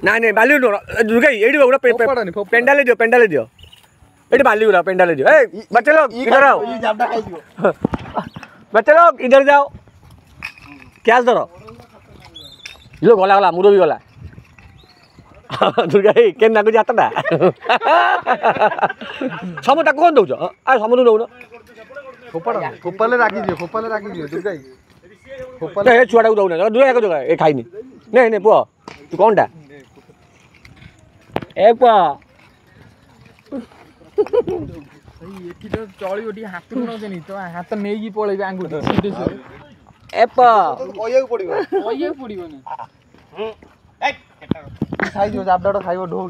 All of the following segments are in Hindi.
ନାଇଁ ନାଇଁ ବାଲି ଦୁର୍ଗା ଏଇଠି ଗୋଟେ ପେଣ୍ଡାଲେ ଦିଅ ଏଇଠି ବାଲି ଗୁରା पेंडाले दियो ए बच्चे लोग इधर आओ ये जाबड़ा खाई दियो बच्चे लोग इधर जाओ कैच धरो लो गला गला मुरो भी गला दुर्गा ए केन नागु जातडा समटा कोन दउछ आ समनु दउन फोपाले राखी दियो दुर्गा फोपाले ए छुआडा को दउन दुर्गा को जगह ए खाइनी नहीं नहीं पुआ तू कोनटा ए पुआ एठी तो चली ओटी हाथ न जनी तो हाथ नै की पळेबे आंगुठी सीधे एप कहया पड़िबो नि ए खाइजो जाबडा खाइबो ढोक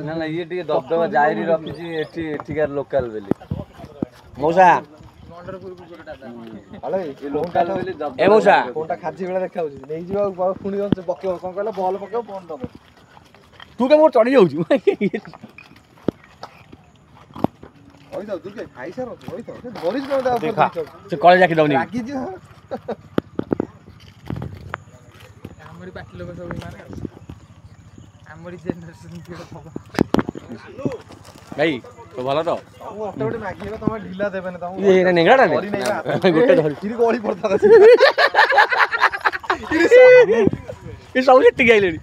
ना ना ये टिके दबदबा जायरी रखिछि एठिकार लोकल बेली मौसा हाले ये लोकल बेली दब ए मौसा कोनटा खाजी बेला देखाउछि नै जिबा पुणी पकेबो कोन कहला बॉल पकेबो फोन दबो तू के मोर चढ़ी जाउछु ओइ त दुर्गा खाइ सारो ओइ त बरिस न दा से कॉलेज जाके दउनी रागी जी हमरी पाटी लोग सब माने हमरी जनरेशन के तो भाई तो भलो तो ओटे मागिबा तमे ढिला देबे न तमे ये नेगड़ा ने गोटे धर इरी गळी पड़ता ये सब हिट गइलेनी